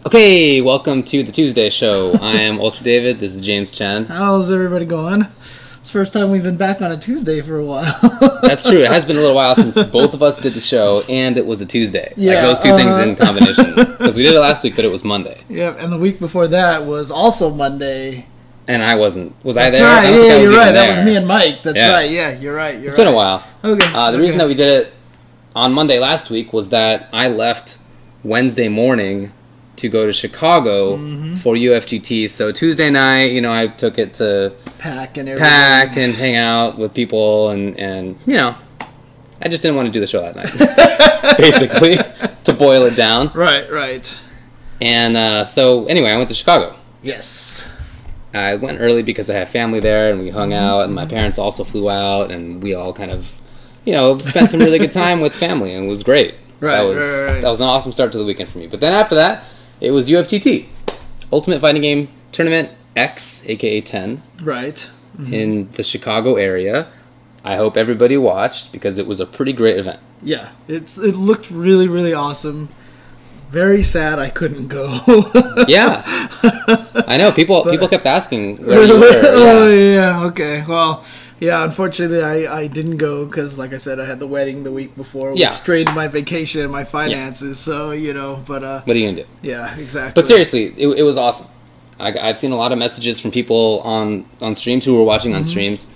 Okay, welcome to the Tuesday show. I am Ultra David. This is James Chen. How's everybody going? It's the first time we've been back on a Tuesday for a while. That's true. It has been a little while since both of us did the show, and it was a Tuesday. Yeah, like those two things in combination. Because we did it last week, but it was Monday. Yep, and the week before that was also Monday. And I wasn't. Was I there? That's right. I don't think I was you're right. there. That was me and Mike. That's Yeah. right. Yeah, you're right. It's been a while. Okay. The reason that we did it on Monday last week was that I left Wednesday morning to go to Chicago for UFGT. So Tuesday night, I took it to pack and hang out with people, and I just didn't want to do the show that night, basically, to boil it down. Right. And so anyway, I went to Chicago. Yes. I went early because I have family there, and we hung out, and my parents also flew out, and we all kind of, spent some really good time with family, and it was great. Right. That was an awesome start to the weekend for me. But then after that, it was UFGT, Ultimate Fighting Game Tournament X, aka 10, right, in the Chicago area. I hope everybody watched because it was a pretty great event. Yeah, it looked really, really awesome. Very sad I couldn't go. Yeah, I know people kept asking where really? you were. Yeah. Oh yeah, okay. Well, yeah, unfortunately I didn't go because, like I said, I had the wedding the week before, which drained my vacation and my finances. So but what are you gonna do? Yeah, exactly. But seriously, it was awesome. I've seen a lot of messages from people on streams who were watching on streams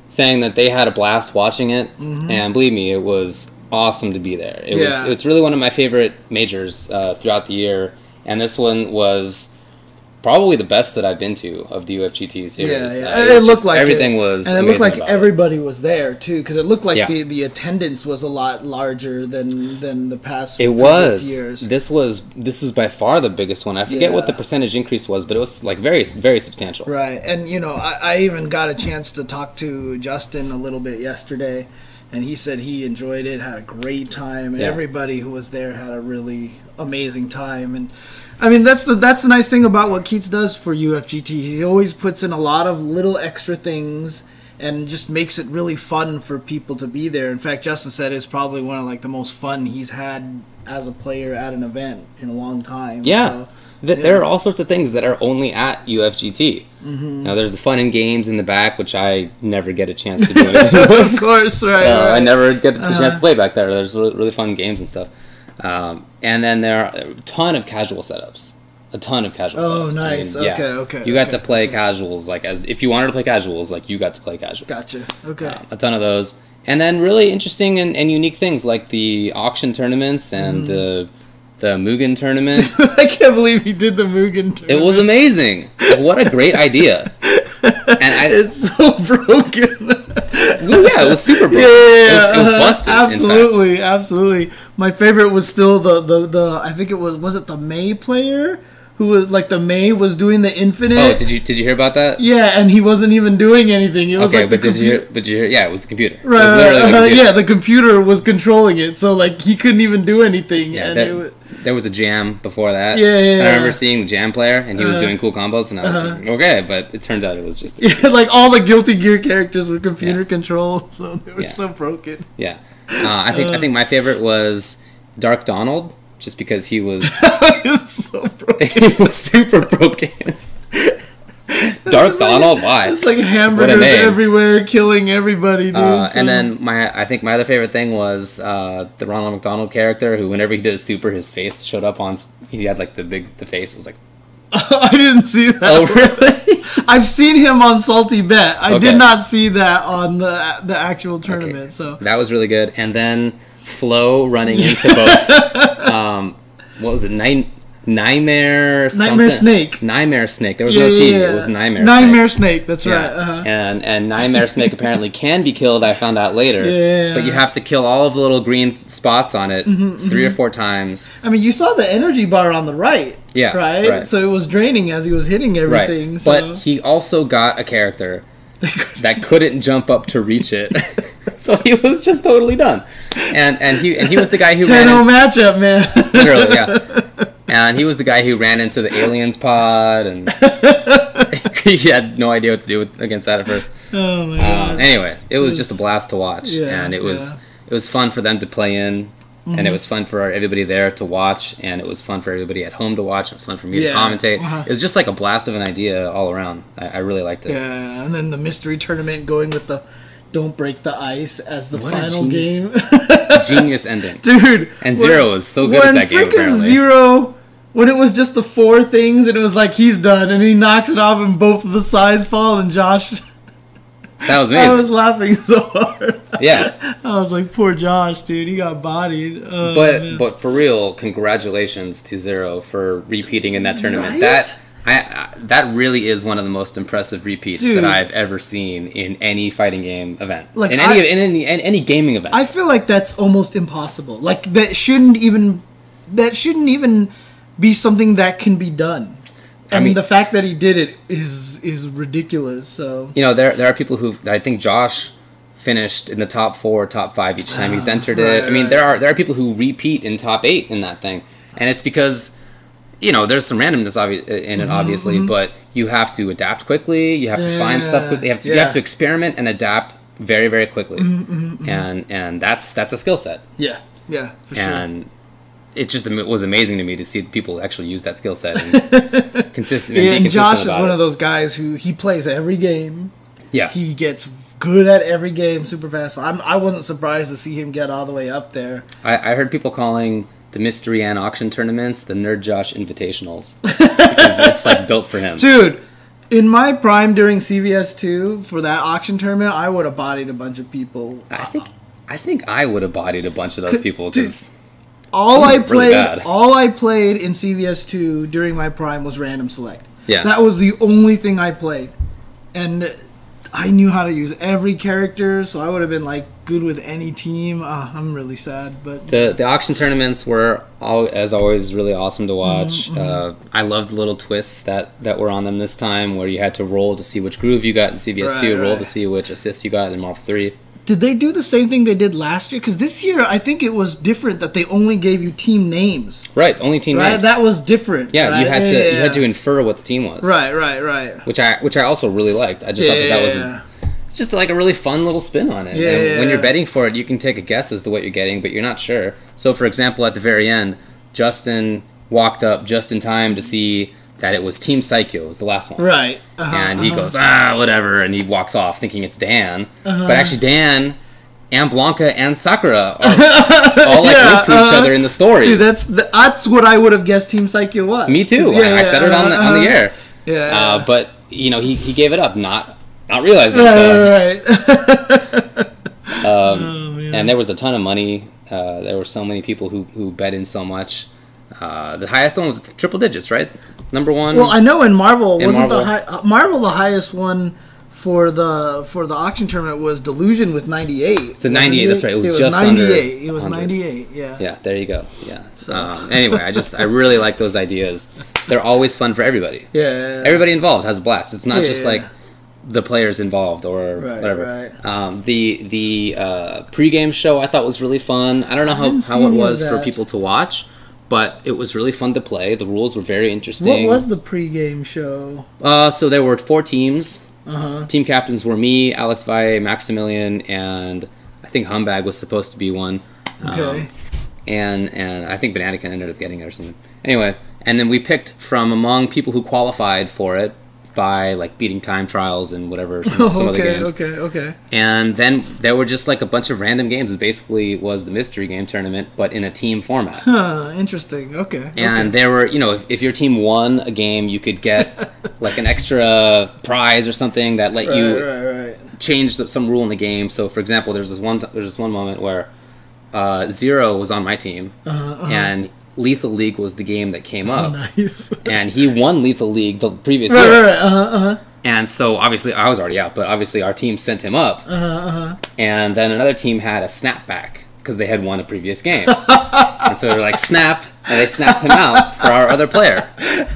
saying that they had a blast watching it, and believe me, it was awesome to be there. It's really one of my favorite majors throughout the year, and this one was probably the best that I've been to of the UFGT series. Yeah. It looked like everything was, and it looked like everybody was there too, because it looked like the attendance was a lot larger than the past. It was. Years. This was by far the biggest one. I forget what the percentage increase was, but it was like very, very substantial. Right, and I even got a chance to talk to Justin a little bit yesterday. And he said he enjoyed it, had a great time, and everybody who was there had a really amazing time. And I mean, that's the nice thing about what Keats does for UFGT. He always puts in a lot of little extra things and just makes it really fun for people to be there. In fact, Justin said it's probably one of the most fun he's had as a player at an event in a long time. Yeah. So, there are all sorts of things that are only at UFGT. Now, there's the fun and games in the back, which I never get a chance to do anything with. Of course, right. I never get a chance to play back there. There's really fun games and stuff. And then there are a ton of casual setups. Oh, nice. I mean, okay. You got to play casuals, if you wanted to play casuals, you got to play casuals. Gotcha. Okay. A ton of those. And then really interesting and unique things like the auction tournaments and the Mugen tournament. I can't believe he did the Mugen tournament. It was amazing. What a great idea. And it's so broken. Yeah, it was super broken. Yeah. It was busted. Absolutely. My favorite was still the I think it was it the May player who was the May was doing the infinite. Oh, did you hear about that? Yeah, and he wasn't even doing anything. It was but did you hear? Yeah, it was the computer. Right. It was literally the computer. Yeah, the computer was controlling it, so he couldn't even do anything. Yeah, and there was a jam before that. Yeah. I remember seeing the jam player, and he was doing cool combos, and I was like, okay, but it turns out it was just... all the Guilty Gear characters were computer controlled, so they were so broken. Yeah. I think my favorite was Dark Donald, just because he was... He was so broken. He was super broken. Dark Donald, why? It's hamburgers everywhere, killing everybody, dude. And then I think my other favorite thing was the Ronald McDonald character, who whenever he did a super, his face showed up on. He had the face was like. I didn't see that. Oh really? I've seen him on Salty Bet. I did not see that on the actual tournament. Okay. So that was really good. And then Flo running into both. What was it? Nightmare Snake. There was no T. It was Nightmare Snake. That's right. And Nightmare Snake apparently can be killed. I found out later. Yeah. But you have to kill all of the little green spots on it 3 or 4 times. I mean, you saw the energy bar on the right. Yeah. Right. So it was draining as he was hitting everything. Right. So. But he also got a character that couldn't jump up to reach it. So he was just totally done. And he was the guy who 10-0 matchup, man. Literally, yeah. And he was the guy who ran into the aliens pod, and he had no idea what to do against that at first. Oh my god. Anyways, it was just a blast to watch, and it was fun for them to play in and it was fun for everybody there to watch, and it was fun for everybody at home to watch. It was fun for me to commentate. It was just like a blast of an idea all around. I really liked it. Yeah, and then the mystery tournament going with the "Don't Break the Ice" as the final game. Genius ending, dude. And Zero was so good at that game. Apparently, Zero. When it was just the 4 things, and it was like he's done, and he knocks it off, and both of the sides fall, and Josh. That was amazing. I was laughing so hard. Yeah. I was like, poor Josh, dude. He got bodied. But for real, congratulations to Zero for repeating in that tournament. Right? That really is one of the most impressive repeats that I've ever seen in any fighting game event. Like in any gaming event. I feel like that's almost impossible. Like that shouldn't even be something that can be done. I mean, the fact that he did it is ridiculous. So there are people who I think Josh finished in the top 4, top 5 each time he's entered it. I mean, there are people who repeat in top 8 in that thing, and it's because there's some randomness in it, obviously, but you have to adapt quickly. You have to find stuff quickly. You have to experiment and adapt very, very quickly, and that's a skill set. Yeah, for sure. And it was amazing to me to see people actually use that skill set and consistently. And Josh is one of those guys who he plays every game. Yeah, he gets good at every game super fast. I wasn't surprised to see him get all the way up there. I heard people calling the mystery and auction tournaments the Nerd Josh Invitationals because it's like built for him. Dude, in my prime during CVS2 for that auction tournament, I would have bodied a bunch of people. I think I would have bodied a bunch of those people because. All I played in CVS2 during my prime was random select. Yeah. That was the only thing I played. And I knew how to use every character, so I would have been like good with any team. I'm really sad, but the auction tournaments were as always really awesome to watch. I loved the little twists that were on them this time, where you had to roll to see which groove you got in CVS2, roll to see which assist you got in Marvel 3. Did they do the same thing they did last year? Because this year, I think it was different that they only gave you team names. Right, only team names. That was different. Yeah, right? you had to infer what the team was. Right. Which I also really liked. I just thought that was it's just like a really fun little spin on it. And when you're betting for it, you can take a guess as to what you're getting, but you're not sure. So, for example, at the very end, Justin walked up just in time to see that it was Team Psycho, was the last one. Right. And he goes, whatever, and he walks off thinking it's Dan. But actually Dan and Blanca and Sakura are all linked to each other in the story. Dude, that's what I would have guessed Team Psycho was. Me too. I said it on the air. Yeah. But he gave it up, not realizing. Right. And there was a ton of money. There were so many people who bet in so much. The highest one was triple digits, right? Number 1. Well, I know in Marvel wasn't Marvel the highest one for the auction tournament was Delusion with 98. So 98, that's right. It was just 98. Under it was 98. Yeah. Yeah, there you go. Yeah. So. Anyway, I really like those ideas. They're always fun for everybody. Yeah. Everybody involved has a blast. It's not just like the players involved or whatever. Right. The pregame show I thought was really fun. I don't know how it was for people to watch, but it was really fun to play. The rules were very interesting. What was the pregame show? So there were 4 teams. Team captains were me, Alex Valle, Maximilian, and I think Humbag was supposed to be one. Okay. And I think Bananakin ended up getting it or something. Anyway, and then we picked from among people who qualified for it by like beating time trials and whatever some other games. Okay. And then there were just like a bunch of random games. It basically was the mystery game tournament, but in a team format. Interesting. Okay. And there were, if your team won a game, you could get like an extra prize or something that let you change some rule in the game. So, for example, there's this one moment where Zero was on my team, and Lethal League was the game that came up. Nice. And he won Lethal League the previous year. And so, obviously, I was already out, but obviously our team sent him up. And then another team had a snapback because they had won a previous game. And so they were like, snap, and they snapped him out for our other player.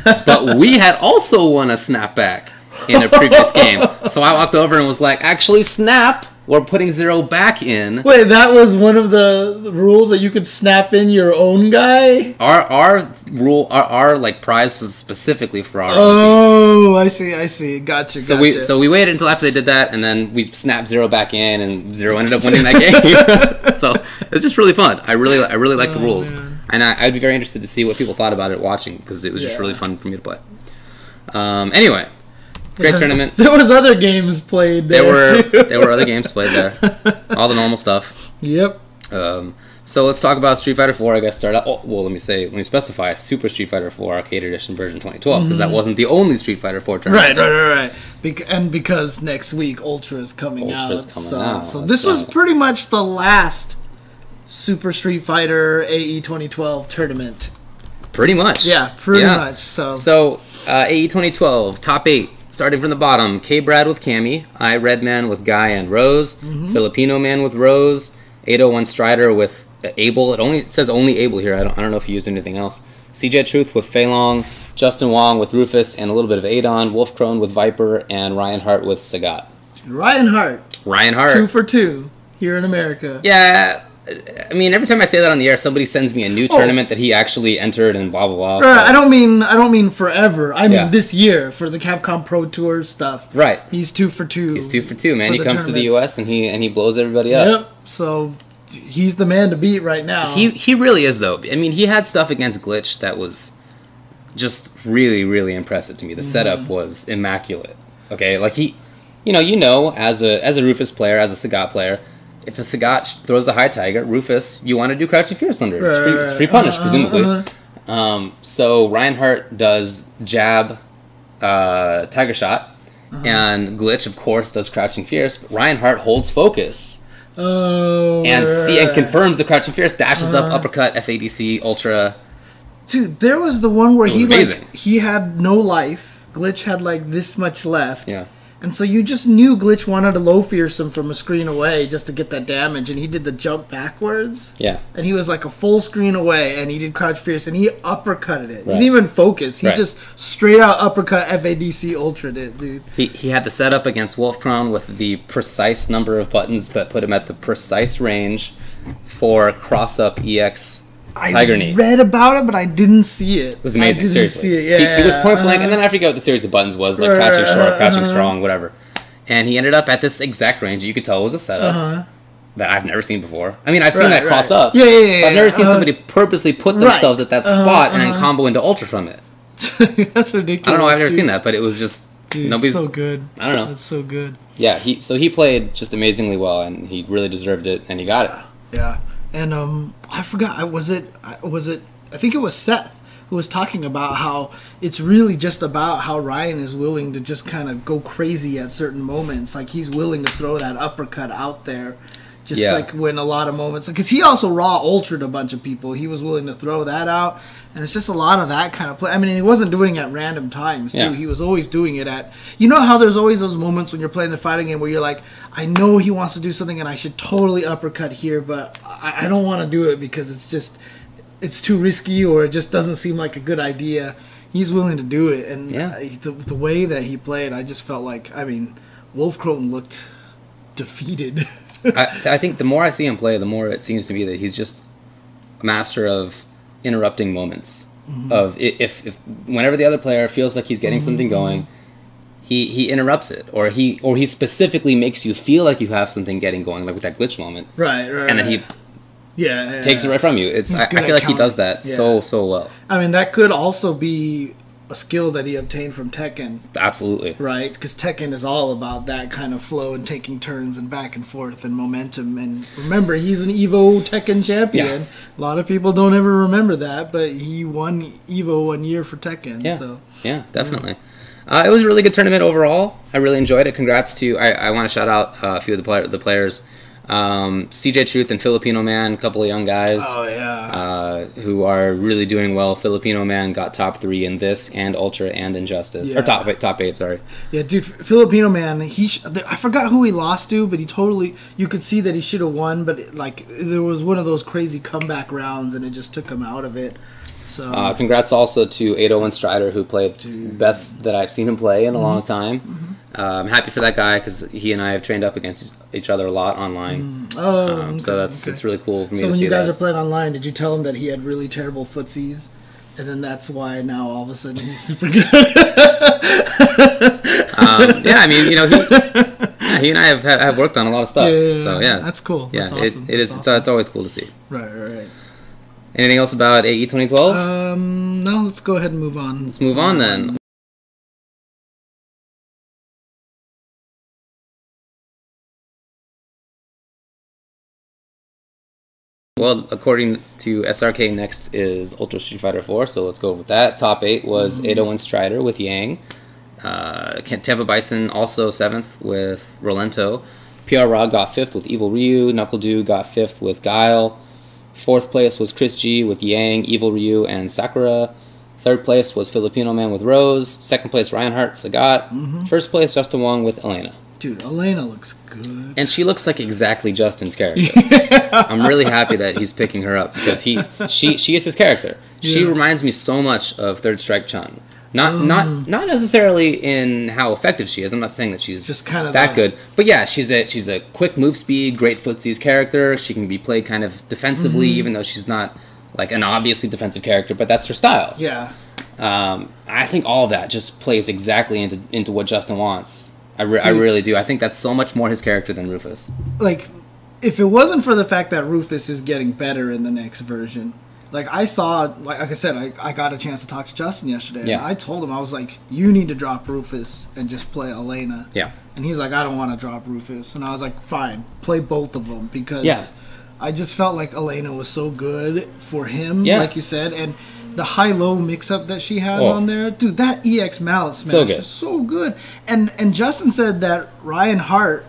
But we had also won a snapback in a previous game. So I walked over and was like, actually, snap. we're putting 0 back in. Wait, that was one of the rules that you could snap in your own guy? Our rule, our like prize was specifically for our own team. Oh, I see. Gotcha. So we waited until after they did that, and then we snapped 0 back in, and 0 ended up winning that game. So it's just really fun. I really like the rules, man. And I'd be very interested to see what people thought about it watching, because it was just really fun for me to play. Anyway. Great tournament. There was other games played there. There were other games played there. All the normal stuff. Yep. So let's talk about Street Fighter 4. I guess start out. Oh, well, let me specify Super Street Fighter 4 Arcade Edition version 2012, because that wasn't the only Street Fighter 4 tournament. Right. And because next week Ultra is coming out. So this was pretty much the last Super Street Fighter AE 2012 tournament. Pretty much. Yeah, pretty much. So AE 2012 top 8. Starting from the bottom, K-Brad with Cammy, I Redman with Guy and Rose, Filipino Man with Rose, 801 Strider with Abel. It says only Abel here. I don't know if he used anything else. CJ Truth with Fei Long, Justin Wong with Rufus and a little bit of Adon, Wolf Crone with Viper, and Ryan Hart with Sagat. Ryan Hart. 2 for 2 here in America. Yeah. I mean, every time I say that on the air, somebody sends me a new tournament that he actually entered and blah blah blah. I don't mean forever. I mean this year for the Capcom Pro Tour stuff. Right. He's 2 for 2. He's 2 for 2, man. He comes to the US and he blows everybody up. Yep. So he's the man to beat right now. He really is though. I mean, he had stuff against Glitch that was just really really impressive to me. The setup was immaculate. Okay, like as a Rufus player, as a Sagat player. If a Sagat throws a high tiger, Rufus, you want to do Crouching Fierce under it. It's free punish, presumably. So Reinhardt does jab, tiger shot, and Glitch, of course, does Crouching Fierce. But Reinhardt holds focus. And confirms the Crouching Fierce, dashes up, uppercut, FADC, Ultra. Dude, there was the one where he had no life. Glitch had like this much left. Yeah. And so you just knew Glitch wanted to low fierce him from a screen away just to get that damage, and he did the jump backwards. Yeah. And he was like a full screen away, and he did crouch fierce, and he uppercutted it. He didn't even focus. He just straight out uppercut FADC ultra'd it, dude. He had the setup against Wolf Crown with the precise number of buttons, but put him at the precise range for cross up EX. Tiger knee. I read about it, but I didn't see it. It was amazing, seriously. See it. Yeah, he was point blank, and then I forget what the series of buttons was, like crouching short, crouching strong, whatever. And he ended up at this exact range. You could tell it was a setup that I've never seen before. I mean, I've seen that cross up. Yeah. But I've never seen somebody purposely put themselves at that spot and then combo into Ultra from it. That's ridiculous. I don't know. I've never seen that, but it was just it's so good. I don't know. It's so good. Yeah. He played just amazingly well, and he really deserved it, and he got it. Yeah. And I forgot. Was it? I think it was Seth who was talking about how it's really just about how Ryan is willing to just kind of go crazy at certain moments. Like he's willing to throw that uppercut out there, just like when a lot of moments. Because he also raw ultra'd a bunch of people. He was willing to throw that out, and it's just a lot of that kind of play. I mean, he wasn't doing it at random times too. Yeah. He was always doing it at. You know how there's always those moments when you're playing the fighting game where you're like, I know he wants to do something and I should totally uppercut here, but I don't want to do it because it's too risky or it just doesn't seem like a good idea. He's willing to do it, and the way that he played, I just felt like, I mean, Wolf Croton looked defeated. I think the more I see him play, the more it seems to me that he's just a master of interrupting moments. Of if whenever the other player feels like he's getting something going, he interrupts it, or he specifically makes you feel like you have something getting going, like with that glitch moment. Right. And then he takes it right from you. I feel like he does that so well. I mean, that could also be a skill that he obtained from Tekken. Absolutely. Right? Because Tekken is all about that kind of flow and taking turns and back and forth and momentum. And remember, he's an EVO Tekken champion. Yeah. A lot of people don't ever remember that, but he won EVO 1 year for Tekken. Yeah, so. Yeah, definitely. It was a really good tournament overall. I really enjoyed it. Congrats to... I want to shout out a few of the players. CJ Truth and Filipino Man, a couple of young guys. Oh, yeah. Who are really doing well. Filipino Man got top 3 in this and Ultra and Injustice. Yeah. Or top 8, sorry. Yeah, dude, Filipino Man, I forgot who he lost to, but you could see that he should have won, but there was one of those crazy comeback rounds and it just took him out of it. So congrats also to 801 Strider, who played best that I've seen him play in a long time. I'm happy for that guy because he and I have trained up against each other a lot online. So it's really cool for me to see that. So when you guys are playing online, did you tell him that he had really terrible footsies? And then that's why now all of a sudden he's super good. Yeah, I mean, he and I have worked on a lot of stuff. So yeah, that's cool. Yeah, that's awesome. It is. Awesome. It's always cool to see. Right. Anything else about AE 2012? No. Let's go ahead and move on. Let's move on then. Well, according to SRK, next is Ultra Street Fighter 4, so let's go with that. Top 8 was 801 Strider with Yang. Tampa Bison also 7th with Rolento. PR Rod got 5th with Evil Ryu. Knuckle Dew got 5th with Guile. 4th place was Chris G with Yang, Evil Ryu, and Sakura. 3rd place was Filipino Man with Rose. 2nd place Ryan Hart, Sagat. 1st place Justin Wong with Elena. Dude, Elena looks good. And she looks like exactly Justin's character. I'm really happy that he's picking her up because she is his character. Yeah. She reminds me so much of Third Strike Chun. Not necessarily in how effective she is. I'm not saying that she's just kind of that good. But yeah, she's a quick move speed, great footsies character. She can be played kind of defensively, even though she's not like an obviously defensive character, but that's her style. Yeah. I think all of that just plays exactly into what Justin wants. I really do. I think that's so much more his character than Rufus. Like, if it wasn't for the fact that Rufus is getting better in the next version, like I said, I got a chance to talk to Justin yesterday. Yeah. And I told him, I was like, you need to drop Rufus and just play Elena. Yeah. And he's like, I don't want to drop Rufus. And I was like, fine, play both of them because I just felt like Elena was so good for him, like you said, and the high-low mix-up that she has on there. Dude, that EX mallet smash is so good. And Justin said that Ryan Hart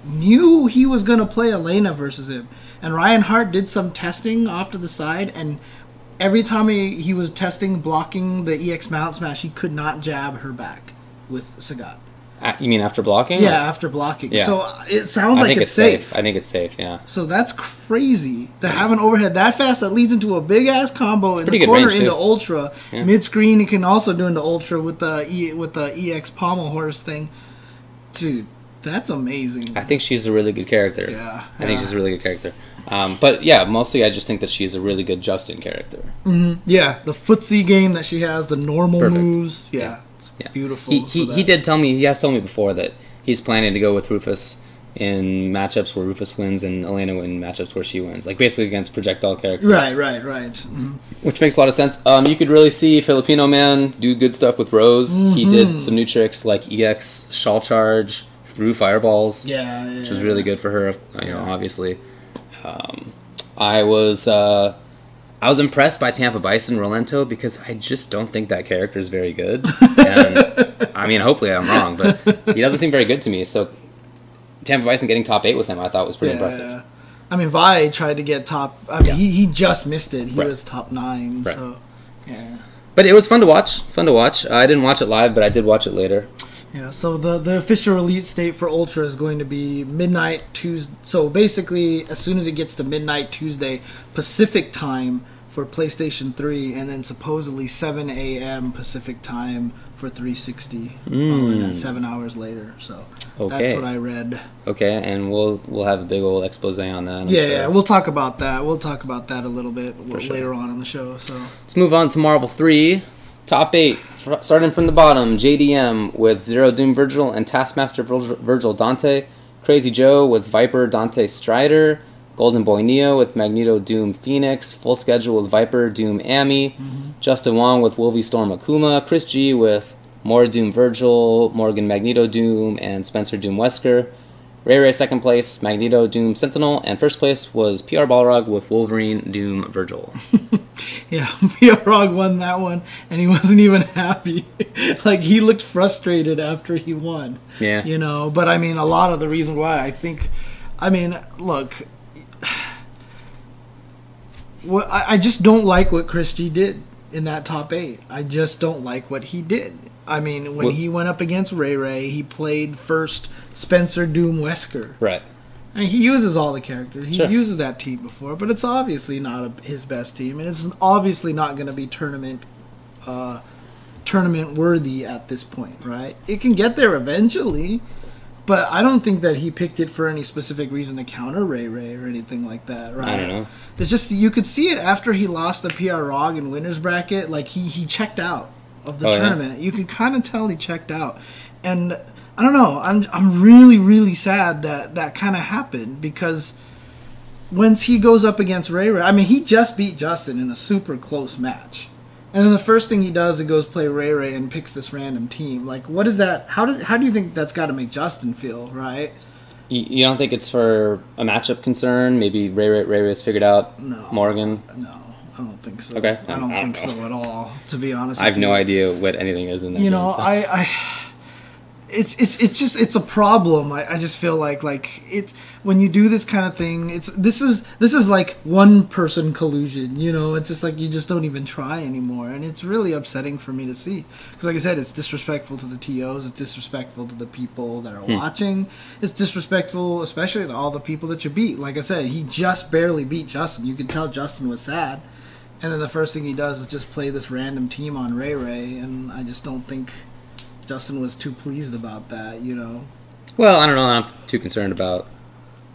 knew he was going to play Elena versus him. And Ryan Hart did some testing off to the side, and every time he was testing blocking the EX mallet smash, he could not jab her back with Sagat. You mean after blocking? Yeah, after blocking. Yeah. So it sounds like it's safe. I think it's safe, yeah. So that's crazy to have an overhead that fast that leads into a big-ass combo in the corner into Ultra. Yeah. Mid-screen, you can also do into Ultra with the EX pommel horse thing. Dude, that's amazing. I think she's a really good character. Yeah. I think she's a really good character. But yeah, mostly I just think that she's a really good Justin character. Yeah, the footsie game that she has, the normal moves. Yeah. Yeah. Beautiful. He has told me before that he's planning to go with Rufus in matchups where Rufus wins and Elena in matchups where she wins, like basically against projectile characters. Right. Which makes a lot of sense. You could really see Filipino Man do good stuff with Rose. He did some new tricks like EX Shawl Charge through fireballs, which was really good for her. Obviously, I was impressed by Tampa Bison Rolento because I just don't think that character is very good. And I mean, hopefully I'm wrong, but he doesn't seem very good to me. So Tampa Bison getting top 8 with him, I thought was pretty impressive. Yeah. I mean, Vi tried to get top. I mean, he just missed it. He was top 9. Right. So yeah. But it was fun to watch. I didn't watch it live, but I did watch it later. Yeah, so the official release date for Ultra is going to be midnight Tuesday. So basically, as soon as it gets to midnight Tuesday Pacific time for PlayStation 3, and then supposedly 7 a.m. Pacific time for 360, following that 7 hours later. So that's what I read. Okay, and we'll have a big old expose on that. Yeah, we'll talk about that. We'll talk about that a little bit later on in the show. So let's move on to Marvel 3. Top 8, starting from the bottom, JDM with Zero Doom Virgil and Taskmaster Virgil Dante. Crazy Joe with Viper Dante Strider. Golden Boy Neo with Magneto Doom Phoenix. Full Schedule with Viper Doom Ami. Justin Wong with Wolvie Storm Akuma. Chris G with More Doom Virgil, Morgan Magneto Doom, and Spencer Doom Wesker. Ray second place, Magneto Doom Sentinel, and first place was PR Balrog with Wolverine Doom Virgil. Yeah, Balrog won that one, and he wasn't even happy. Like, he looked frustrated after he won. Yeah. But I mean, a lot of the reason why look, I just don't like what Chris G did in that top 8. I just don't like what he did. I mean, when he went up against Ray, he played first Spencer Doom Wesker. Right. I mean, he uses all the characters. He uses that team before, but it's obviously not his best team, and it's obviously not going to be tournament tournament worthy at this point, right? It can get there eventually, but I don't think that he picked it for any specific reason to counter Ray Ray or anything like that, right? I don't know. It's just, you could see it after he lost the PR ROG in winner's bracket. Like, he checked out of the tournament. Yeah? You can kind of tell he checked out. And I don't know, I'm really, really sad that kind of happened, because once he goes up against Ray Ray, I mean, he just beat Justin in a super close match. And then the first thing he does is goes play Ray Ray and picks this random team. Like, what is that? How do you think that's got to make Justin feel, right? You don't think it's for a matchup concern? Maybe Ray Ray's figured out Morgan? No, I don't think so. Okay. I don't think so at all, to be honest. I have no idea what anything is in that game. So. It's a problem. I just feel like it, when you do this kind of thing, this is like one person collusion, it's just like you just don't even try anymore, and it's really upsetting for me to see, because like I said, it's disrespectful to the TOs, it's disrespectful to the people that are watching, it's disrespectful especially to all the people that you beat. Like I said, he just barely beat Justin. You can tell Justin was sad, and then the first thing he does is just play this random team on Ray Ray, and I just don't think Justin was too pleased about that, Well, I don't know. I'm not too concerned about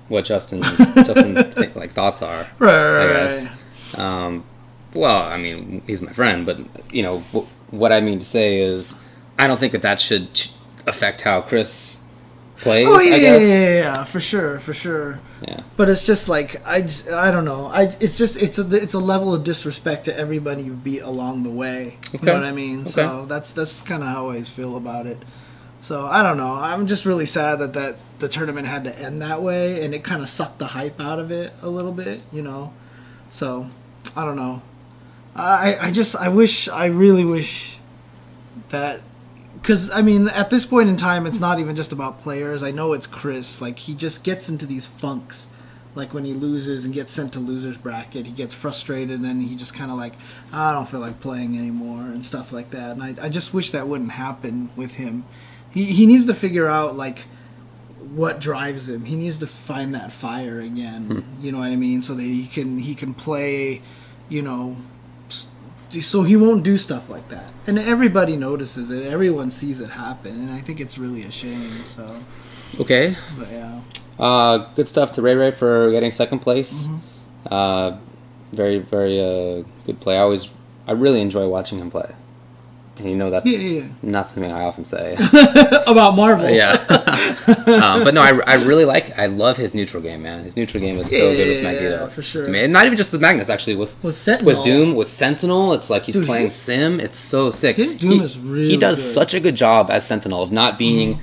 what Justin's thoughts are. Right. I guess. Well, I mean, he's my friend, but what I mean to say is, I don't think that should affect how Chris plays. Oh yeah, I guess. Yeah, for sure. Yeah. But it's just like I don't know. It's a level of disrespect to everybody you've beat along the way. Okay. You know what I mean? Okay. So that's kind of how I always feel about it. So I don't know. I'm just really sad that the tournament had to end that way, and it kind of sucked the hype out of it a little bit. So I don't know. I really wish that. Because, I mean, at this point in time, it's not even just about players. I know it's Chris. Like, he just gets into these funks. Like, when he loses and gets sent to loser's bracket, he gets frustrated, and then he just kind of like, I don't feel like playing anymore and stuff like that. And I just wish that wouldn't happen with him. He needs to figure out, like, what drives him. He needs to find that fire again. You know what I mean? So that he can play, so he won't do stuff like that. And everybody notices it. Everyone sees it happen. And I think it's really a shame. So. Okay. But yeah. Good stuff to Ray Ray for getting second place. Very, very good play. I really enjoy watching him play. And that's not something I often say. About Marvel. Yeah. But no, I love his neutral game, man. His neutral game is so good with Magneto. Yeah, for sure. And not even just with Magnus, actually. With Sentinel. With Doom, with Sentinel. It's like he's playing Sim. It's so sick. His Doom is really He does good. such a good job as Sentinel of not being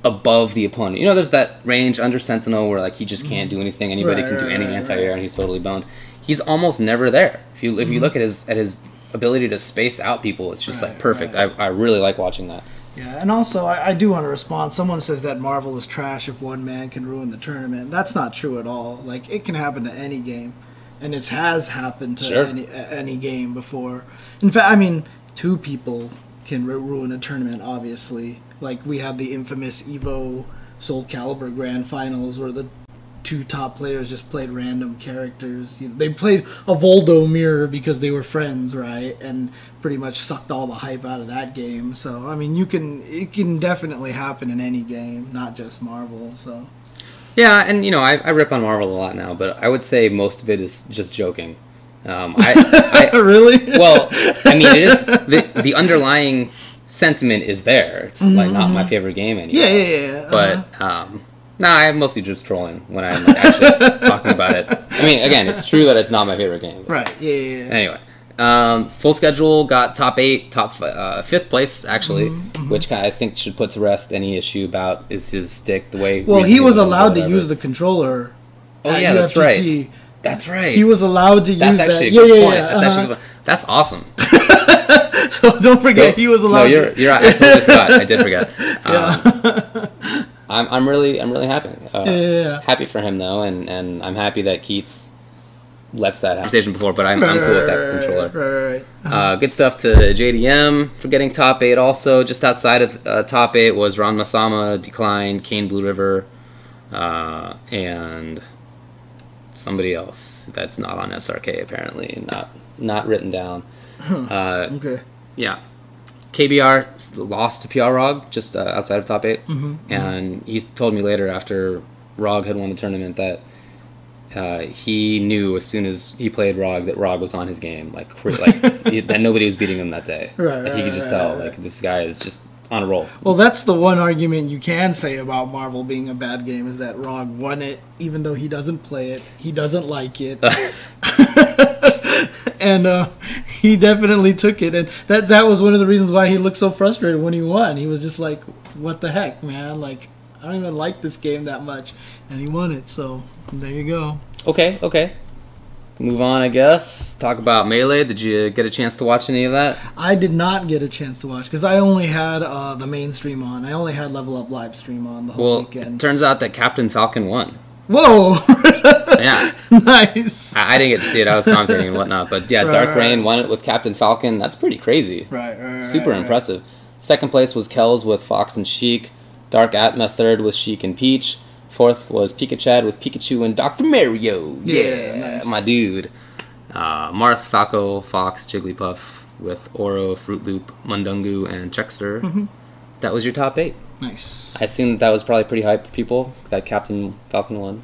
above the opponent. There's that range under Sentinel where like he just can't do anything. Anybody can do any anti-air and he's totally boned. He's almost never there. If you look at his ability to space out people, it's just like perfect. I really like watching that. Yeah, and also I do want to respond. Someone says that Marvel is trash if one man can ruin the tournament. That's not true at all. Like, it can happen to any game, and it has happened to any game before. In fact, I mean, two people can ruin a tournament, obviously. Like, we had the infamous EVO Soul Calibur Grand Finals where the two top players just played random characters. They played a Voldo mirror because they were friends, right? And pretty much sucked all the hype out of that game. So, I mean, it can definitely happen in any game, not just Marvel. So, yeah, and I rip on Marvel a lot now, but I would say most of it is just joking. Really? Well, I mean, it is the underlying sentiment is there. It's like not my favorite game anymore. Yeah. But I'm mostly just trolling when I'm actually talking about it. I mean, again, it's true that it's not my favorite game. Right. Yeah. Anyway, full schedule got top 8, fifth place actually, which I think should put to rest any issue about is his stick the way. Well, he was allowed to use the controller. Oh yeah, that's right. That's right. He was allowed to use that. That's actually a good point. That's actually a good point. That's awesome. So don't forget, he was allowed. No, you're right. I totally forgot. I did forget. I'm really happy. Happy for him though, and I'm happy that Keats lets that happen. Station before, but I'm cool with that controller. Right. Good stuff to JDM for getting top 8. Also, just outside of top 8 was Ron Masama, Decline, Kane Blue River, and somebody else that's not on SRK apparently, not written down. Okay. Yeah. KBR lost to PR Rog just outside of top 8, and he told me later after Rog had won the tournament that he knew as soon as he played Rog that Rog was on his game, that nobody was beating him that day. Right, he could just tell, like, this guy is just on a roll. Well, that's the one argument you can say about Marvel being a bad game is that Rog won it, even though he doesn't play it, he doesn't like it, and he definitely took it, and that was one of the reasons why he looked so frustrated when he won. He was just like, "What the heck, man? Like, I don't even like this game that much," and he won it. So there you go. Okay. Move on, I guess. Talk about Melee. Did you get a chance to watch any of that? I did not get a chance to watch because I only had the main stream on. I only had Level Up live stream on the whole weekend. It turns out that Captain Falcon won. Whoa! Yeah. Nice. I didn't get to see it. I was commentating and whatnot. But yeah, Dark Rain won it with Captain Falcon. That's pretty crazy. Super impressive. Second place was Kells with Fox and Sheik. Dark Atma third was Sheik and Peach. Fourth was Pikachu with Pikachu and Dr. Mario. Yeah, nice. My dude. Marth, Falco, Fox, Jigglypuff with Oro, Fruit Loop, Mundungu, and Checkster. That was your top 8. Nice. I assume that was probably pretty hype for people, that Captain Falcon won.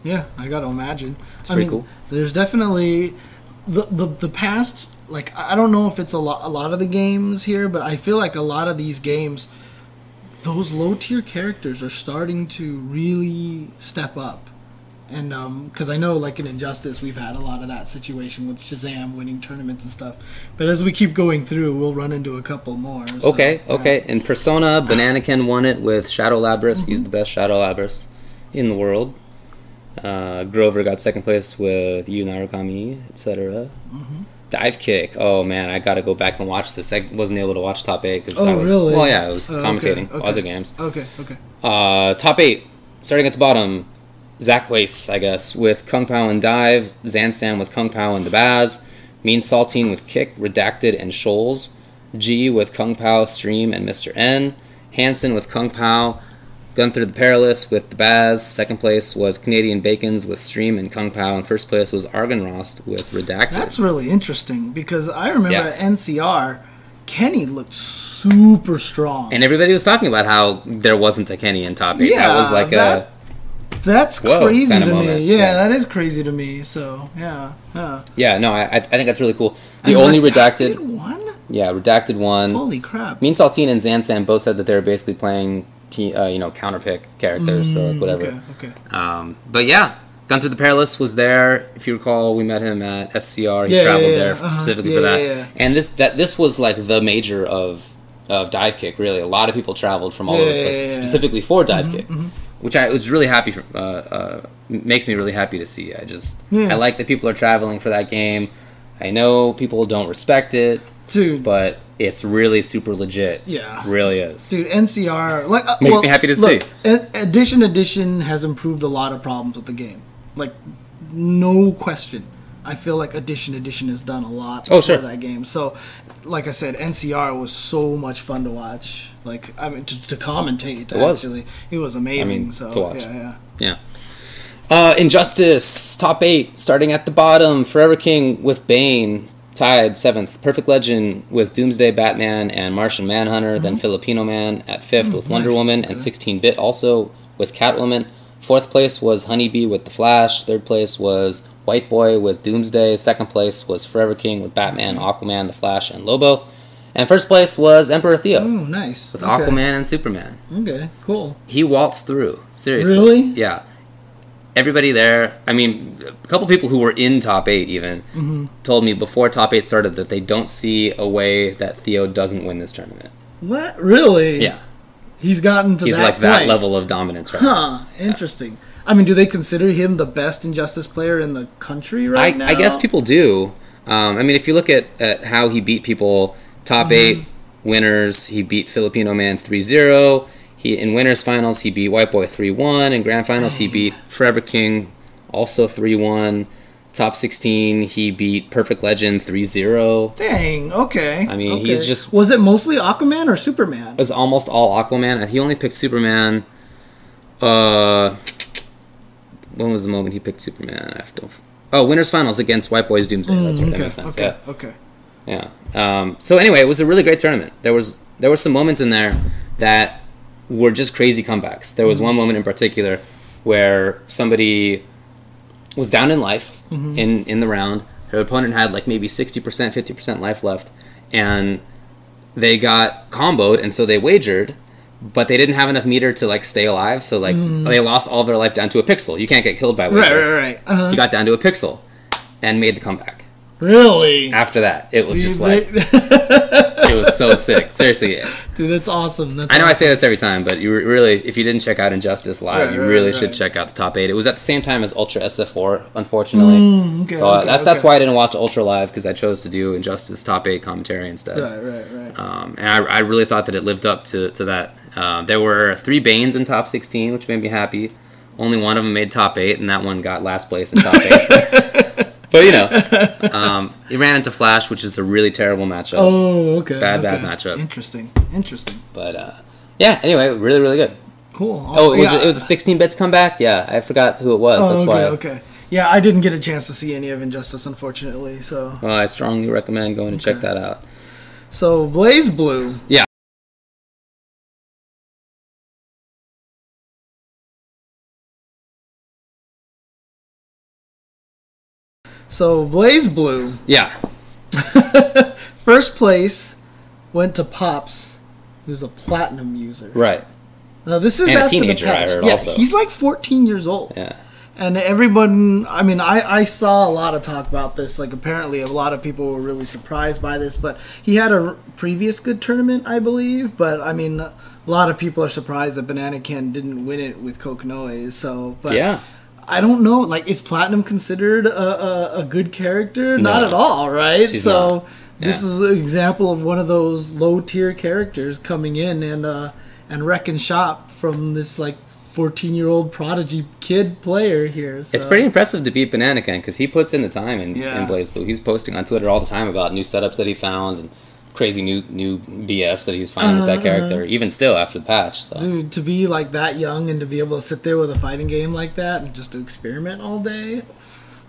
Yeah, I gotta imagine. It's pretty cool. There's definitely the past. Like, I don't know if it's a lot of the games here, but I feel like a lot of these games, those low tier characters are starting to really step up. And because I know, like in Injustice, we've had a lot of that situation with Shazam winning tournaments and stuff. But as we keep going through, we'll run into a couple more. So, okay. In Persona, Bananakin won it with Shadow Labras. He's the best Shadow Labras in the world. Grover got second place with Yu Narukami, etc. Divekick. Oh man, I gotta go back and watch this. I wasn't able to watch top 8 because I was really? Well, yeah, I was commentating other games. Okay. Top 8, starting at the bottom. Zach Weiss, I guess, with Kung Pao and Dive. Zansam with Kung Pao and Dabaz. Mean Saltine with Kick, Redacted, and Shoals. G with Kung Pao, Stream, and Mr. N. Hansen with Kung Pao. Gunther the Perilous with Dabaz. Second place was Canadian Bacons with Stream and Kung Pao. And first place was Argonrost with Redacted. That's really interesting because I remember at NCR, Kenny looked super strong. And everybody was talking about how there wasn't a Kenny in top 8. Yeah, that was like that's crazy kind of to moment. me. Yeah, that is crazy to me. So, yeah. Yeah, no, I think that's really cool. The only Redacted won? Yeah, Redacted won. Holy crap. Mean Saltine and Zansam both said that they were basically playing counterpick characters, so like whatever. Okay. But yeah, Gunther the Perilous was there. If you recall, we met him at SCR. He traveled there specifically for that. Yeah. And this was like the major of Divekick, really. A lot of people traveled from all over the place specifically for Divekick. Which I was really happy for, makes me really happy to see. I like that people are traveling for that game. I know people don't respect it, dude, but it's really super legit. Yeah, it really is. Dude, NCR makes me happy to see. Edition has improved a lot of problems with the game. Like, no question. I feel like Edition has done a lot for that game. So, like I said, NCR was so much fun to watch. Like, I mean, to commentate. It was amazing. To watch. Yeah. Injustice top 8, starting at the bottom. Forever King with Bane tied 7th. Perfect Legend with Doomsday Batman and Martian Manhunter. Then Filipino Man at 5th with Wonder Woman and 16-bit also with Catwoman. 4th place was Honeybee with The Flash. 3rd place was White Boy with Doomsday. 2nd place was Forever King with Batman, Aquaman, The Flash, and Lobo. And 1st place was Emperor Theo. Oh, nice. With Aquaman and Superman. Okay, cool. He waltzed through. Seriously. Really? Yeah. Everybody there, I mean, a couple people who were in top 8 even, told me before top 8 started that they don't see a way that Theo doesn't win this tournament. What? Really? Yeah. He's gotten to He's that like point. that level of dominance right now. Interesting. I mean, do they consider him the best Injustice player in the country now? I guess people do. I mean, if you look at how he beat people, top 8 winners, he beat Filipino Man 3-0. In winners finals, he beat White Boy 3-1. In grand finals, he beat Forever King, also 3-1. Top 16, he beat Perfect Legend 3-0. Dang, okay. I mean, he's just... Was it mostly Aquaman or Superman? It was almost all Aquaman. He only picked Superman... when was the moment he picked Superman? Winners finals against White Boy's Doomsday. That's right, that makes sense. Okay. Yeah. So anyway, it was a really great tournament. There were some moments in there that were just crazy comebacks. There was one moment in particular where somebody was down in life in the round. Her opponent had like maybe 60%, 50% life left, and they got comboed, and so they wagered, but they didn't have enough meter to like stay alive, so like they lost all of their life down to a pixel. You can't get killed by wager. Right. Uh-huh. You got down to a pixel and made the comeback. Really? After that, it was just like it was so sick. Seriously, dude, that's awesome. I know I say this every time, but you really, if you didn't check out Injustice live, you really should check out the top 8. It was at the same time as Ultra SF4, unfortunately. That's why I didn't watch Ultra live, because I chose to do Injustice top 8 commentary instead. Right. And I really thought that it lived up to that. There were 3 Banes in top 16, which made me happy. Only one of them made top 8, and that one got last place in top 8. But, you know, he ran into Flash, which is a really terrible matchup. Oh, okay. Bad matchup. Interesting. But, yeah, anyway, really, really good. Cool. Awesome. Oh, it was a 16 bits comeback? Yeah, I forgot who it was. That's why. Okay. Yeah, I didn't get a chance to see any of Injustice, unfortunately. So. Well, I strongly recommend going to check that out. So, BlazBlue. Yeah. So, BlazBlue. Yeah. First place went to Pops, who's a platinum user. Right. Now, this is and after a teenager, the patch. I heard, yeah, also. He's like 14 years old. Yeah. And everyone, I mean, I saw a lot of talk about this. Like, apparently a lot of people were really surprised by this. But he had a previous good tournament, I believe. But, I mean, a lot of people are surprised that Banana Ken didn't win it with Kokonoe. So, but yeah. I don't know. Like, is Platinum considered a good character? No. Not at all, right? She's so, not. Yeah. This is an example of one of those low-tier characters coming in and wrecking shop from this, like, 14-year-old prodigy kid player here. So. It's pretty impressive to beat Banana Ken, because he puts in the time in BlazBlue. He's posting on Twitter all the time about new setups that he found and crazy new BS that he's finding with that character, even still after the patch. So. Dude, to be like that young and to be able to sit there with a fighting game like that and just to experiment all day,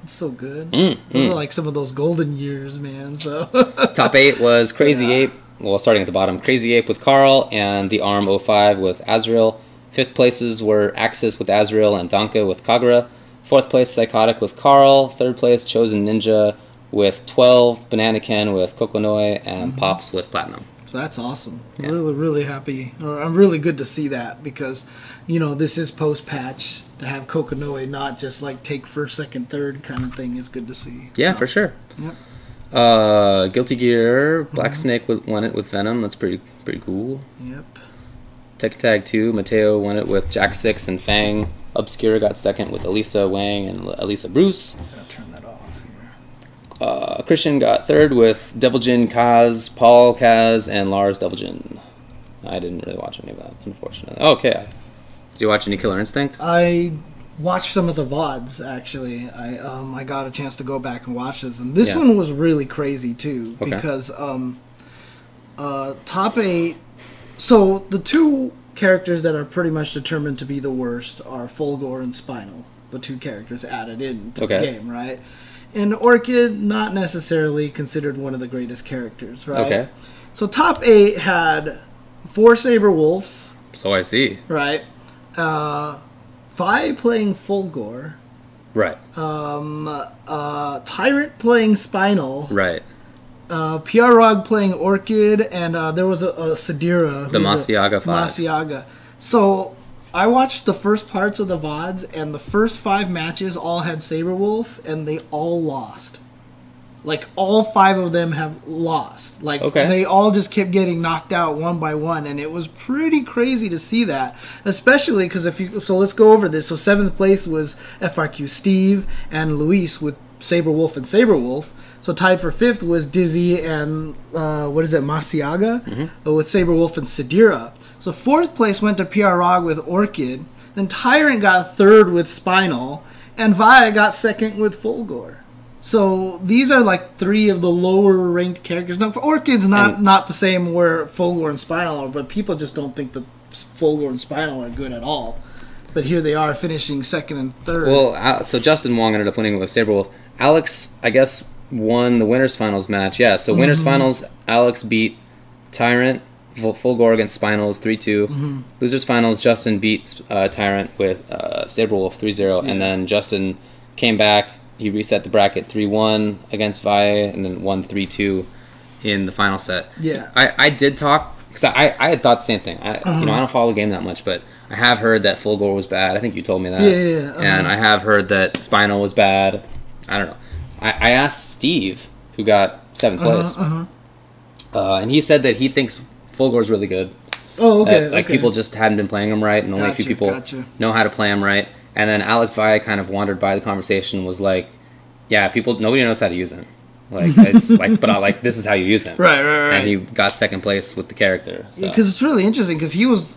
it's so good. Those are like some of those golden years, man. So top 8 was Crazy Ape. Well, starting at the bottom, Crazy Ape with Carl and the Arm 05 with Azrael. 5th places were Axis with Azrael and Danka with Kagura. 4th place, Psychotic with Carl. 3rd place, Chosen Ninja with 12. Banana Ken with Kokonoe. And Pops with Platinum. So that's awesome. Yeah. Really happy. I'm really good to see that, because, you know, this is post-patch. To have Kokonoe not just like take 1st, 2nd, 3rd kind of thing is good to see. Yeah, for sure. Yep. Guilty Gear, Black Snake won it with Venom. That's pretty cool. Yep. Tekken Tag 2, Mateo won it with Jack 6 and Fang. Obscura got 2nd with Elisa Wang and Elisa Bruce. I gotta turn that off here. Christian got 3rd with Devil Jin Kaz, Paul Kaz, and Lars Devil Jin. I didn't really watch any of that, unfortunately. Okay. Did you watch any Killer Instinct? I watched some of the VODs, actually. I got a chance to go back and watch this. And this one was really crazy, too. Okay. Because top 8... So, the 2 characters that are pretty much determined to be the worst are Fulgore and Spinal. The 2 characters added into the game, right? And Orchid, not necessarily considered one of the greatest characters, right? Okay. So, top 8 had 4 Saber Wolves. So I see. Right. Vi playing Fulgore. Right. Tyrant playing Spinal. Right. Piarog playing Orchid, and there was a Sadira. The Masiaga 5. Masiaga. So, I watched the first parts of the VODs, and the first 5 matches all had Saberwolf, and they all lost. Like, all 5 of them have lost. Like, they all just kept getting knocked out one by one, and it was pretty crazy to see that. Especially because so let's go over this. So 7th place was FRQ Steve and Luis with Saberwolf and Saberwolf. So tied for 5th was Dizzy and, Masiaga with Saberwolf and Sadira. So 4th place went to Piarog with Orchid. Then Tyrant got 3rd with Spinal. And Vi got 2nd with Fulgore. So these are like 3 of the lower ranked characters. Now, Orchid's not the same where Fulgore and Spinal are, but people just don't think that Fulgore and Spinal are good at all. But here they are finishing 2nd and 3rd. Well, so Justin Wong ended up winning with Saberwolf. Alex, I guess, won the winners finals match. Yeah, so winners finals, Alex beat Tyrant, Fulgore against Spinals 3-2. Losers finals, Justin beat Tyrant with Saberwolf 3-0, and then Justin came back. He reset the bracket 3-1 against Valle, and then won 3-2 in the final set. Yeah, I did talk because I had thought the same thing. I don't follow the game that much, but I have heard that Fulgore was bad. I think you told me that. Yeah. And I have heard that Spinal was bad. I don't know. I asked Steve, who got 7th place, and he said that he thinks Fulgore's really good. Oh, okay. Like people just hadn't been playing him right, and only a few people know how to play him right. And then Alex Valle kind of wandered by the conversation, was like, "Yeah, nobody knows how to use him. Like it's like, but this is how you use him." Right. And he got 2nd place with the character. Because it's really interesting, because he was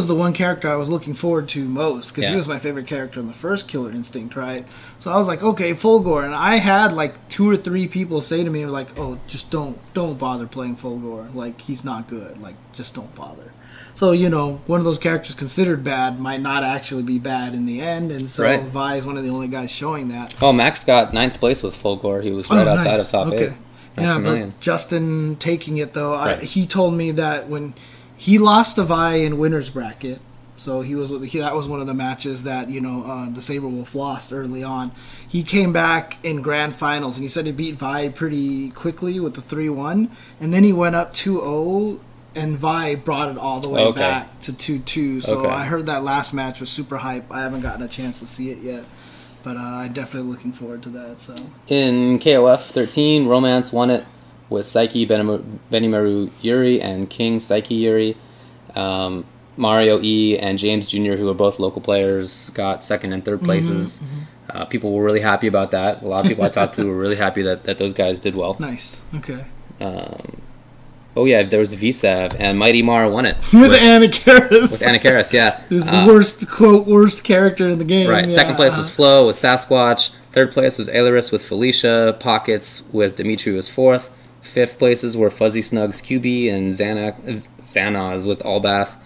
the one character I was looking forward to most, because he was my favorite character in the first Killer Instinct, right? So I was like, okay, Fulgore, and I had like 2 or 3 people say to me like, "Oh, just don't bother playing Fulgore. Like he's not good. Like just don't bother." So, one of those characters considered bad might not actually be bad in the end, and so Vi is one of the only guys showing that. Oh, Max got 9th place with Fulgore. He was right outside of top 8. Yeah, but Justin taking it, though, he told me that when he lost to Vi in winner's bracket, so that was one of the matches that, the Saberwolf lost early on. He came back in grand finals, and he said he beat Vi pretty quickly with the 3-1, and then he went up 2-0, and Vi brought it all the way back to 2-2. So I heard that last match was super hype. I haven't gotten a chance to see it yet, but I'm definitely looking forward to that. So in KOF 13, Romance won it with Psyche, Benimaru Yuri, and King Psyche Yuri. Mario E and James Jr., who are both local players, got 2nd and 3rd places. People were really happy about that. A lot of people I talked to were really happy that those guys did well. Nice. Okay. Oh yeah, there was a VSAV, and Mighty Mar won it with Anakaris. With Anakaris, yeah. He was the worst character in the game. Right. Yeah. 2nd place was Flo with Sasquatch. 3rd place was Ailerus with Felicia. Pockets with Dimitri was 4th. 5th places were Fuzzy Snugs QB and Xanaz with Allbath.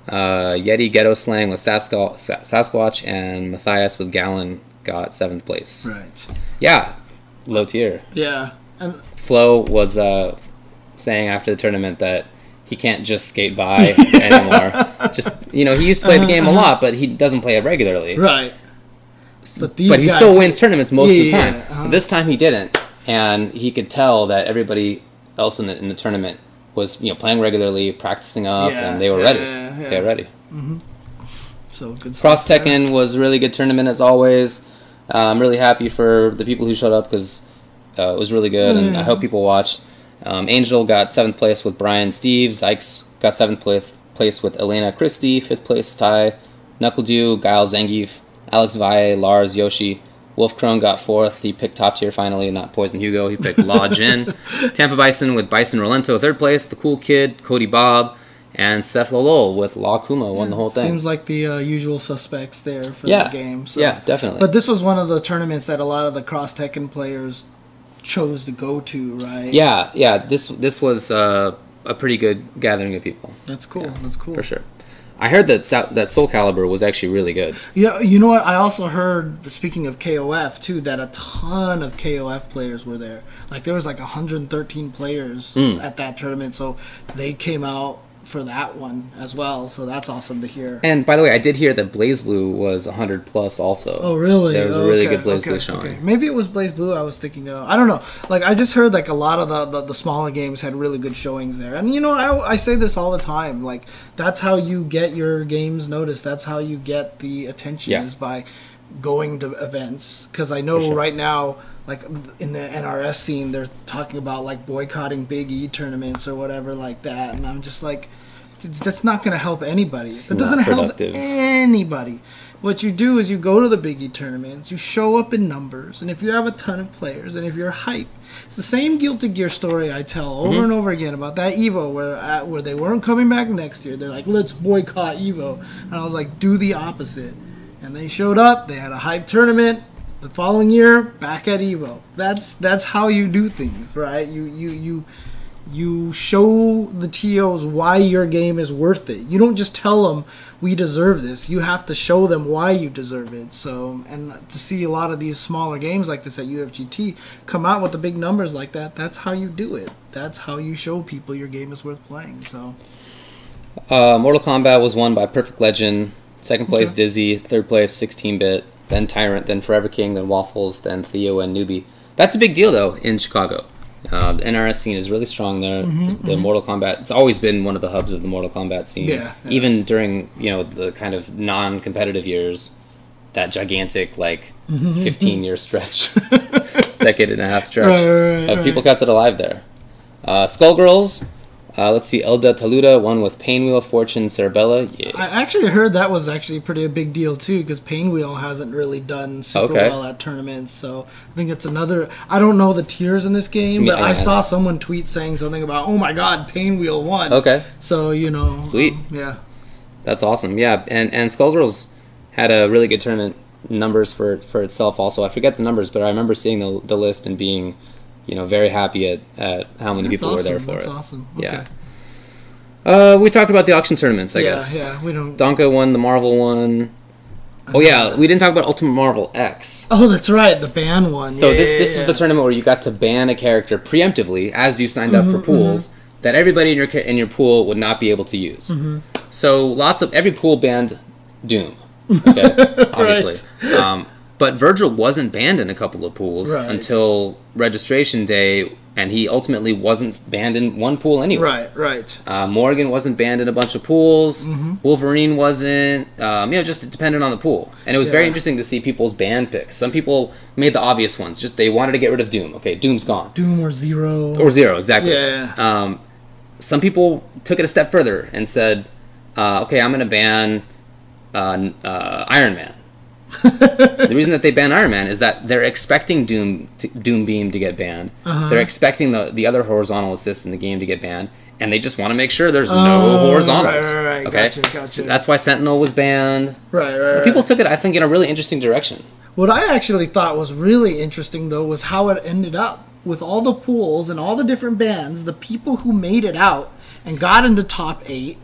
Yeti Ghetto Slang with Sasquatch, and Matthias with Gallon got 7th place. Right. Yeah. Low tier. Yeah. And Flo was saying after the tournament that he can't just skate by anymore. He used to play the game a lot, but he doesn't play it regularly. Right. But he still wins tournaments most of the time. This time he didn't, and he could tell that everybody else in the tournament was playing regularly, practicing up, and they were ready. They were ready. So good stuff. Cross Tekken was a really good tournament as always. I'm really happy for the people who showed up because it was really good, and I hope people watched. Angel got 7th place with Brian Steve. Zykes got 7th place with Elena Christie. 5th place Ty. Knuckledew, Guile Zangief, Alex Valle, Lars, Yoshi. Wolf Crone got 4th. He picked top tier finally, not Poison Hugo. He picked Law Jin. Tampa Bison with Bison Rolento 3rd place. The Cool Kid, Cody Bob, and Seth Lolol with Law Kuma won the whole thing. Seems like the usual suspects there for the game. So. Yeah, definitely. But this was one of the tournaments that a lot of the Cross Tekken players chose to go to, right? Yeah. This was a pretty good gathering of people. That's cool. Yeah, that's cool for sure. I heard that Soul Calibur was actually really good. Yeah, you know what? I also heard, speaking of KOF too, that a ton of KOF players were there. Like there was like 113 players at that tournament, so they came out for that one as well, so that's awesome to hear. And by the way, I did hear that BlazBlue was 100 plus also. Oh, really? There was a really good BlazBlue showing. Okay. Maybe it was BlazBlue I was thinking of. I don't know. Like, I just heard like a lot of the smaller games had really good showings there. And I say this all the time. Like, that's how you get your games noticed. That's how you get the attention is by going to events. Because I know right now, like in the NRS scene, they're talking about like boycotting Big E tournaments or whatever like that, and I'm just like, that's not going to help anybody. It doesn't help anybody. What you do is you go to the Big E tournaments, you show up in numbers, and if you have a ton of players, and if you're hype, it's the same Guilty Gear story I tell over and over again about that Evo where they weren't coming back next year. They're like, let's boycott Evo, and I was like, do the opposite. And they showed up. They had a hype tournament. The following year, back at Evo. That's how you do things, right? You You show the TOs why your game is worth it. You don't just tell them we deserve this. You have to show them why you deserve it. So, and to see a lot of these smaller games like this at UFGT come out with the big numbers like that, that's how you do it. That's how you show people your game is worth playing. So, Mortal Kombat was won by Perfect Legend. Second place, Dizzy. Third place, 16-bit. Then Tyrant. Then Forever King. Then Waffles. Then Theo and Newbie. That's a big deal, though, in Chicago. The NRS scene is really strong there. The Mortal Kombat, it's always been one of the hubs of the Mortal Kombat scene. Yeah. Even during, the kind of non-competitive years, that gigantic, 15-year stretch, decade and a half stretch. People kept it alive there. Skullgirls, let's see, Elda Taluda won with Painwheel, Fortune, Cerebella. Yeah. I actually heard that was actually pretty a big deal too, because Painwheel hasn't really done super well at tournaments. So I think it's another. I don't know the tiers in this game, but I saw someone tweet saying something about, "Oh my God, Painwheel won." Okay. So sweet. Yeah. That's awesome. Yeah, and Skullgirls had a really good tournament numbers for itself. Also, I forget the numbers, but I remember seeing the list and being, very happy at how many people were there for it. That's awesome. Okay. Yeah. We talked about the auction tournaments, I guess. Yeah, we don't... Donka won, the Marvel one. Oh, yeah, we didn't talk about Ultimate Marvel X. Oh, that's right, the ban one. So this was the tournament where you got to ban a character preemptively as you signed up for pools that everybody in your pool would not be able to use. So every pool banned Doom, okay, obviously. But Virgil wasn't banned in a couple of pools until registration day, and he ultimately wasn't banned in one pool anyway. Right. Morgan wasn't banned in a bunch of pools. Wolverine wasn't. Just it depended on the pool. And it was very interesting to see people's ban picks. Some people made the obvious ones. Just they wanted to get rid of Doom. Okay, Doom's gone. Doom or Zero. Or Zero, exactly. Yeah. Some people took it a step further and said, okay, I'm going to ban Iron Man. The reason that they ban Iron Man is that they're expecting Doom Beam to get banned. They're expecting the other horizontal assists in the game to get banned, and they just want to make sure there's no horizontals. Right. Okay, Gotcha. So that's why Sentinel was banned. Right. People took it, I think, in a really interesting direction. What I actually thought was really interesting, though, was how it ended up with all the pools and all the different bans. The people who made it out and got into top 8.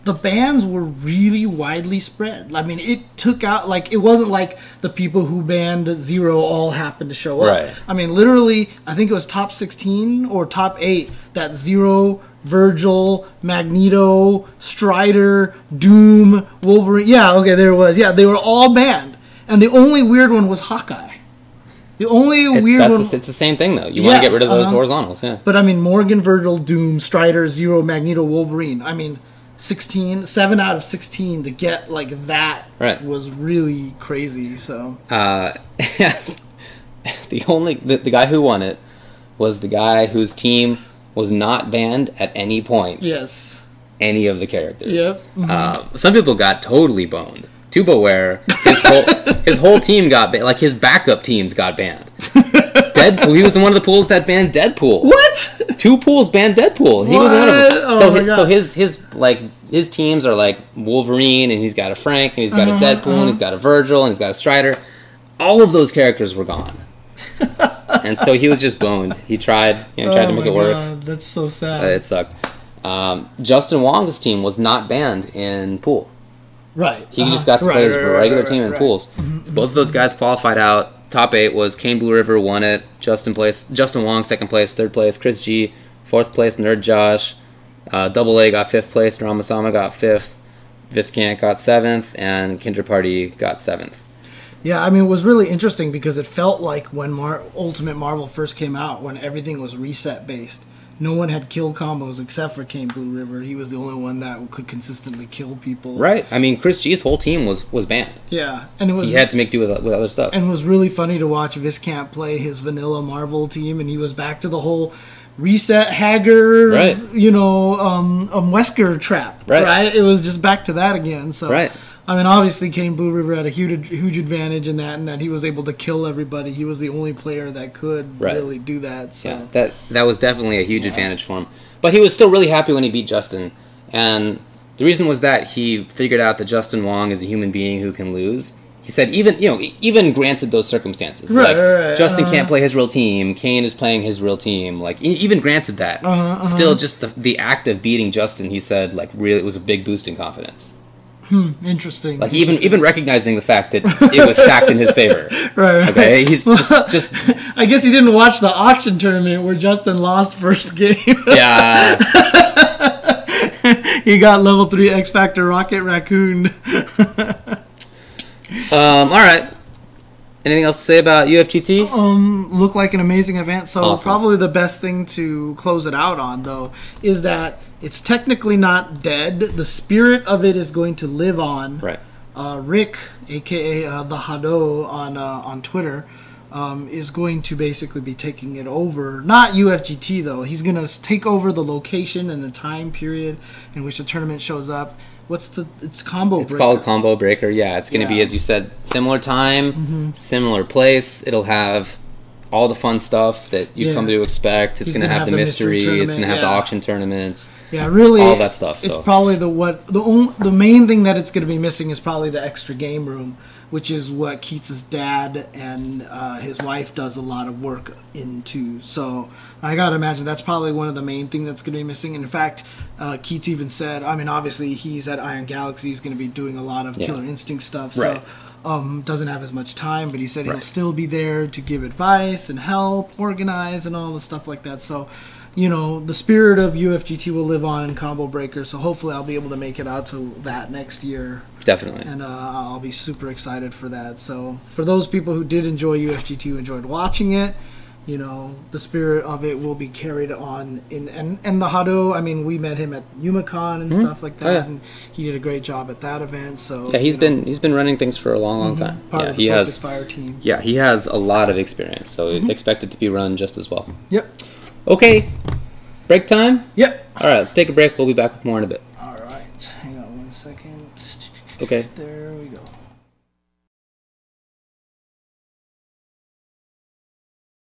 The bans were really widely spread. I mean, it took out, it wasn't like the people who banned Zero all happened to show up. Right. I mean, literally, I think it was top 16 or top 8 that Zero, Virgil, Magneto, Strider, Doom, Wolverine. Yeah, okay, there it was. Yeah, they were all banned. And the only weird one was Hawkeye. The only weird one... It's the same thing, though. You want to get rid of those horizontals, yeah. But, I mean, Morgan, Virgil, Doom, Strider, Zero, Magneto, Wolverine. I mean... 7 out of 16 to get that was really crazy. So the guy who won it was the guy whose team was not banned at any point. Yes, any of the characters. Yep. Some people got totally boned. Tubaware, his whole team got banned. His backup teams got banned. Deadpool. He was in one of the pools that banned Deadpool. What? 2 pools banned Deadpool. He was one of them. So his teams are Wolverine, and he's got a Frank, and he's got a Deadpool, and he's got a Virgil, and he's got a Strider. All of those characters were gone, and so he was just boned. He tried to make it work. God, that's so sad. It sucked. Justin Wong's team was not banned in pool. Right. He just got to play his regular team in pools. So both of those guys qualified out. Top 8 was Kane Blue River won it. Justin Wong 2nd place. 3rd place Chris G. 4th place Nerd Josh. Double A got 5th place. Ramasama got 5th. Viscant got 7th, and Kinder Party got 7th. Yeah, I mean, it was really interesting because it felt like when Ultimate Marvel first came out, when everything was reset based. No one had kill combos except for Kane Blue River. He was the only one that could consistently kill people. Right. I mean, Chris G's whole team was banned. Yeah, and it was he had to make do with other stuff. And it was really funny to watch Viscant play his vanilla Marvel team, and he was back to the whole reset Hager, Wesker trap. Right. It was just back to that again. So. Right. I mean, obviously, Kane Blue River had a huge advantage in that, and that he was able to kill everybody. He was the only player that could really do that. So. Yeah, that was definitely a huge advantage for him. But he was still really happy when he beat Justin, and the reason was that he figured out that Justin Wong is a human being who can lose, he said even granted those circumstances, right, Justin can't play his real team, Kane is playing his real team, like even granted that, still just the act of beating Justin, he said, like really it was a big boost in confidence. Interesting. Like even recognizing the fact that it was stacked in his favor. Right. Okay. He's just. I guess he didn't watch the auction tournament where Justin lost first game. Yeah. He got level 3 X Factor Rocket Raccoon. All right. Anything else to say about UFGT? Looked like an amazing event. So awesome. Probably the best thing to close it out on, though, is that it's technically not dead. The spirit of it is going to live on. Right. Rick, a.k.a. the Hado on Twitter, is going to basically be taking it over. Not UFGT, though. He's going to take over the location and the time period in which the tournament shows up. It's Combo Breaker. It's called Combo Breaker, yeah. It's going to be, as you said, similar time, similar place. It'll have all the fun stuff that you come to expect. It's going to have the mystery. It's going to have the auction tournaments. Yeah, really. All that stuff. It's probably the main thing that it's going to be missing is probably the extra game room, which is what Keats' dad and his wife does a lot of work into. So I got to imagine that's probably one of the main things that's going to be missing. And in fact, Keats even said, I mean, obviously he's at Iron Galaxy. He's going to be doing a lot of Killer Instinct stuff. Right. So doesn't have as much time, but he said he'll still be there to give advice and help, organize, and all the stuff like that. So, the spirit of UFGT will live on in Combo Breaker. So hopefully I'll be able to make it out to that next year. Definitely. And I'll be super excited for that. So for those people who did enjoy UFGT, who enjoyed watching it, the spirit of it will be carried on. And the Hado, I mean, we met him at YumaCon and stuff like that, and he did a great job at that event. So yeah, he's been running things for a long time. Part of the Focus Fire team. Yeah, he has a lot of experience, so expect it to be run just as well. Yep. Okay, break time? Yep. All right, let's take a break. We'll be back with more in a bit. All right. Hang on 1 second. Okay. There we go.